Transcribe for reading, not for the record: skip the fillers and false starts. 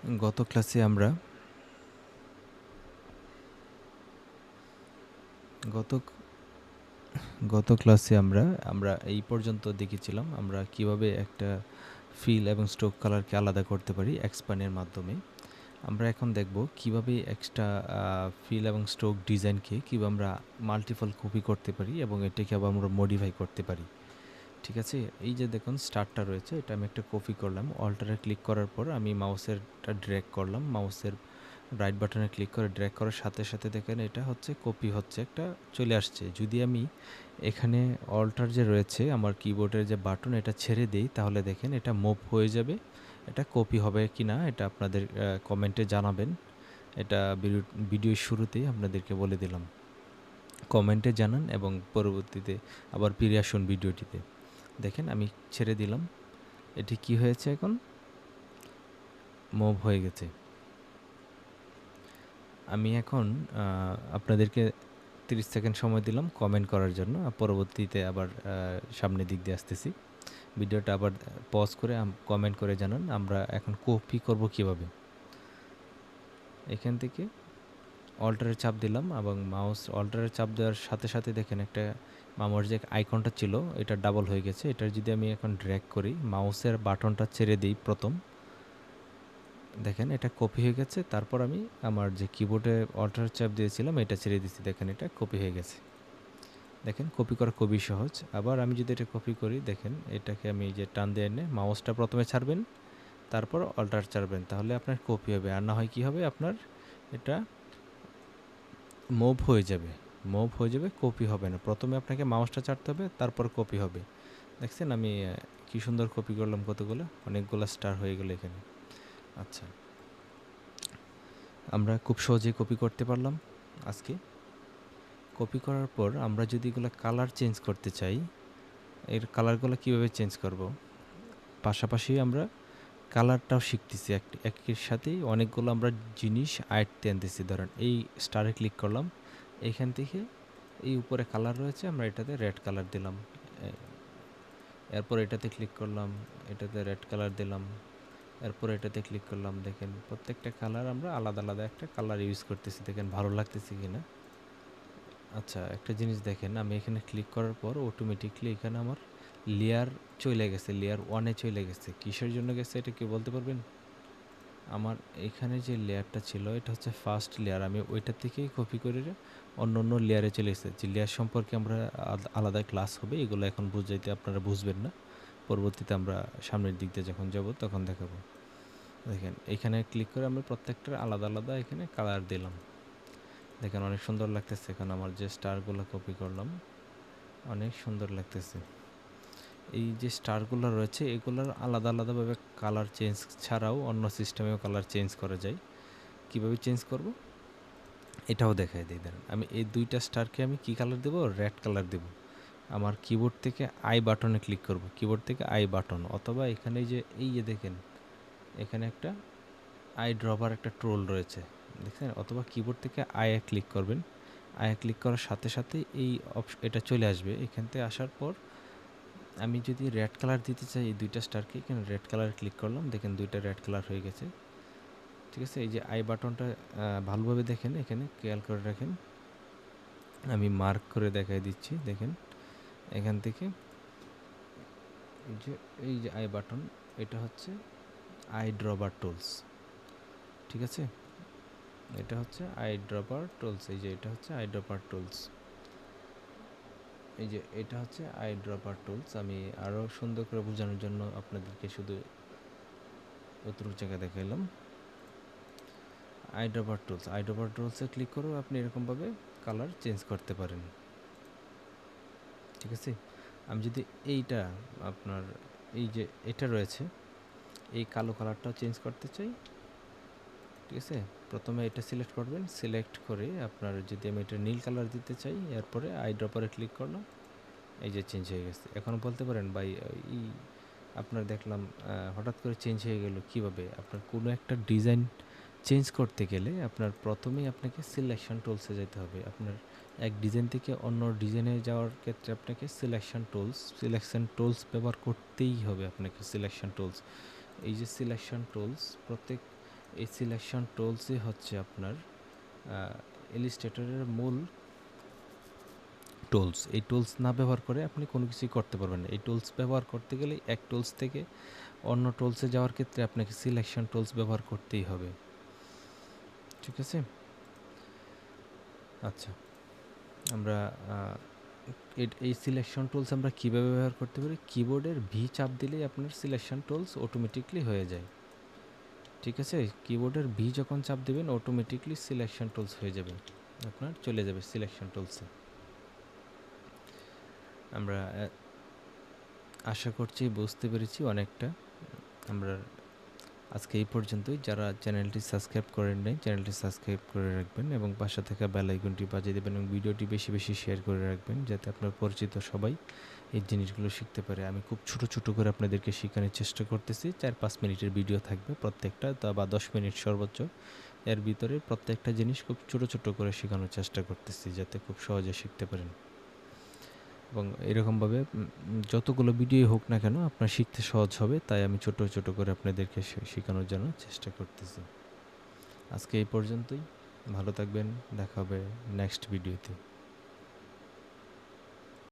গত ক্লাসে আমরা গত গত ক্লাসে আমরা এই পর্যন্ত দেখেছিলাম আমরা কিভাবে একটা ফিল এবং স্ট্রোক কালারকে আলাদা করতে পারি এক্সপ্যানের মাধ্যমে। আমরা এখন দেখব কিভাবে এক্সট্রা ফিল এবং স্ট্রোক ডিজাইনকে কীভাবে আমরা মাল্টিপল কপি করতে পারি এবং এটাকে আবার আমরা মডিফাই করতে পারি। ঠিক আছে, এই যে দেখুন স্টারটা রয়েছে, এটা আমি একটা কপি করলাম। অল্টারে ক্লিক করার পর আমি মাউসেরটা ড্র্যাগ করলাম, মাউসের রাইট বাটনে ক্লিক করে ড্র্যাগ করার সাথে সাথে দেখেন এটা হচ্ছে কপি হচ্ছে, একটা চলে আসছে। যদি আমি এখানে অল্টার যে রয়েছে আমার কিবোর্ডের যে বাটন, এটা ছেড়ে দিই, তাহলে দেখেন এটা মুভ হয়ে যাবে। এটা কপি হবে কি না এটা আপনাদের কমেন্টে জানাবেন। এটা ভিডিওর শুরুতেই আপনাদেরকে বলে দিলাম, কমেন্টে জানান এবং পরবর্তীতে আবার ফিরে আসুন ভিডিওটিতে। দেখেন আমি ছেড়ে দিলাম, এটি কি হয়েছে, এখন মুভ হয়ে গেছে। আমি এখন আপনাদেরকে 30 সেকেন্ড সময় দিলাম কমেন্ট করার জন্য, পরবর্তীতে আবার সামনের দিক দিয়ে আসতেছি। ভিডিওটা আবার পজ করে কমেন্ট করে জানান আমরা এখন কপি করব কিভাবে। এখান থেকে অল্টারের চাপ দিলাম এবং মাউস অল্টারের চাপ দেওয়ার সাথে সাথে দেখেন একটা আমার যে আইকনটা ছিল এটা ডাবল হয়ে গেছে। এটার যদি আমি এখন ড্র্যাগ করি, মাউসের বাটনটা ছেড়ে দিই প্রথম, দেখেন এটা কপি হয়ে গেছে। তারপর আমি আমার যে কিবোর্ডে অল্টার চাপ দিয়েছিলাম এটা ছেড়ে দিচ্ছি, দেখেন এটা কপি হয়ে গেছে। দেখেন কপি করা খুবই সহজ। আবার আমি যদি এটা কপি করি, দেখেন এটাকে আমি যে টান দিয়ে এনে মাউসটা প্রথমে ছাড়বেন, তারপর অল্টার ছাড়বেন, তাহলে আপনার কপি হবে। আর না হয় কী হবে, আপনার এটা মুভ হয়ে যাবে, কপি হবে না। প্রথমে আপনাকে মাউসটা ছাড়তে হবে, তারপর কপি হবে। দেখছেন আমি কি সুন্দর কপি করলাম, কতগুলো, অনেকগুলো স্টার হয়ে গেল এখানে। আচ্ছা, আমরা খুব সহজেই কপি করতে পারলাম আজকে। কপি করার পর আমরা যদি এগুলো কালার চেঞ্জ করতে চাই, এর কালারগুলো কীভাবে চেঞ্জ করব, পাশাপাশি আমরা কালারটাও শিখতেছি। একের সাথেই অনেকগুলো আমরা জিনিস আয়ত্তে আনতেছি। ধরেন এই স্টারে ক্লিক করলাম, এইখান থেকে এই উপরে কালার রয়েছে, আমরা এটাতে রেড কালার দিলাম। এরপর এটাতে ক্লিক করলাম, এটাতে রেড কালার দিলাম। এরপর এটাতে ক্লিক করলাম, দেখেন প্রত্যেকটা কালার আমরা আলাদা আলাদা একটা কালার ইউজ করতেছি। দেখেন ভালো লাগতেছে কি না। আচ্ছা, একটা জিনিস দেখেন, আমি এখানে ক্লিক করার পর অটোমেটিকলি এখানে আমার লেয়ার চলে গেছে, লেয়ার 1-এ চলে গেছে। কিসের জন্য গেছে এটা কি বলতে পারবেন? আমার এখানে যে লেয়ারটা ছিল এটা হচ্ছে ফার্স্ট লেয়ার, আমি ওইটা থেকেই কপি করে অন্য অন্য লেয়ারে চলে এসেছি। লেয়ার সম্পর্কে আমরা আলাদা ক্লাস হবে, এগুলো এখন বুঝাইতে আপনারা বুঝবেন না। পরবর্তীতে আমরা সামনের দিক দিয়ে যখন যাব তখন দেখাবো। দেখেন এখানে ক্লিক করে আমরা প্রত্যেকটার আলাদা আলাদা এখানে কালার দিলাম। দেখেন অনেক সুন্দর লাগতেছে। এখন আমার যে স্টারগুলো কপি করলাম অনেক সুন্দর লাগতেছে। এই যে স্টারগুলো রয়েছে এগুলোর আলাদা আলাদাভাবে কালার চেঞ্জ ছাড়াও অন্য সিস্টেমেও কালার চেঞ্জ করা যায়। কিভাবে চেঞ্জ করব এটাও দেখাই দিই। দেন আমি এই দুইটা স্টারকে আমি কি কালার দেব, রেড কালার দেব। আমার কিবোর্ড থেকে আই বাটনে ক্লিক করব, কিবোর্ড থেকে আই বাটন, অথবা এখানে যে এই যে দেখেন এখানে একটা আই ড্রপার একটা টুল রয়েছে দেখছেন, অথবা কিবোর্ড থেকে আয়ে ক্লিক করবেন। আয়ে ক্লিক করার সাথে সাথে এই এটা চলে আসবে। এখান থেকে আসার পর আমি যদি রেড কালার দিতে চাই এই দুইটা স্টারকে, এখানে রেড কালার ক্লিক করলাম, দেখেন দুইটা রেড কালার হয়ে গেছে। ঠিক আছে, এই যে আই বাটনটা ভালোভাবে দেখেন, এখানে খেয়াল করে রাখেন, আমি মার্ক করে দেখাই দিচ্ছি। দেখেন এখান থেকে এই যে আই বাটন, এটা হচ্ছে আই ড্রপার টুলস। ঠিক আছে, এটা হচ্ছে আই ড্রপার টুলস। এই যে এটা হচ্ছে আই ড্রপার টুলস, এই যে এটা হচ্ছে আই ড্রপার টুলস। আমি আরও সুন্দর করে বোঝানোর জন্য আপনাদেরকে শুধু অতটুকু জায়গা দেখাইলাম। আই ড্রপার টুলসে ক্লিক করেও আপনি এরকমভাবে কালার চেঞ্জ করতে পারেন। ঠিক আছে, আমি যদি এইটা আপনার এই যে এটা রয়েছে এই কালো কালারটাও চেঞ্জ করতে চাই, ঠিক আছে, প্রথমে এটা সিলেক্ট করবেন, সিলেক্ট করে আপনার যদি আমি এটা নীল কালার দিতে চাই, এরপরে আই ড্রপারে ক্লিক করলাম, এই যে চেঞ্জ হয়ে গেছে। এখন বলতে পারেন ভাই এই আপনার দেখলাম হঠাৎ করে চেঞ্জ হয়ে গেল কীভাবে? আপনার কোনো একটা ডিজাইন চেঞ্জ করতে গেলে আপনার প্রথমেই আপনাকে সিলেকশন টুলসে যেতে হবে। আপনার এক ডিজাইন থেকে অন্য ডিজাইনে যাওয়ার ক্ষেত্রে আপনাকে সিলেকশন টুলস ব্যবহার করতেই হবে আপনাকে। সিলেকশন টুলস, এই যে সিলেকশন টুলস প্রত্যেক এই সিলেকশন টুলসই হচ্ছে আপনার ইলাস্ট্রেটরের মূল টুলস। এই টুলস না ব্যবহার করে আপনি কোনো কিছুই করতে পারবেন না। এই টুলস ব্যবহার করতে গেলে এক টুলস থেকে অন্য টুলসে যাওয়ার ক্ষেত্রে আপনাকে সিলেকশন টুলস ব্যবহার করতেই হবে। ঠিক আছে? আচ্ছা, আমরা এই সিলেকশন টুলস আমরা কীভাবে ব্যবহার করতে পারি? কিবোর্ডের ভি চাপ দিলেই আপনার সিলেকশন টুলস অটোমেটিকলি হয়ে যায়। ঠিক আছে? কিবোর্ডের ভি যখন চাপ দেবেন অটোমেটিকলি সিলেকশন টুলস হয়ে যাবে, আপনার চলে যাবে সিলেকশন টুলসে। আমরা আশা করছি বুঝতে পেরেছি অনেকটা। আমরা আজকে এই পর্যন্তই। যারা চ্যানেলটি সাবস্ক্রাইব করেন নাই, চ্যানেলটি সাবস্ক্রাইব করে রাখবেন এবং পাশে থাকা বেল আইকনটি বাজিয়ে দেবেন এবং ভিডিওটি বেশি বেশি শেয়ার করে রাখবেন, যাতে আপনার পরিচিত সবাই এই জিনিসগুলো শিখতে পারে। আমি খুব ছোট ছোট করে আপনাদেরকে শেখানোর চেষ্টা করতেছি। 4-5 মিনিটের ভিডিও থাকবে প্রত্যেকটা, বা 10 মিনিট সর্বোচ্চ। এর ভিতরে প্রত্যেকটা জিনিস খুব ছোট ছোট করে শেখানোর চেষ্টা করতেছি, যাতে খুব সহজে শিখতে পারেন। এবং এরকমভাবে যতগুলো ভিডিও হোক না কেন আপনার শিখতে সহজ হবে, তাই আমি ছোট ছোট করে আপনাদেরকে শেখানোর জন্য চেষ্টা করতেছি। আজকে এই পর্যন্তই। ভালো থাকবেন, দেখা হবে নেক্সট ভিডিওতে।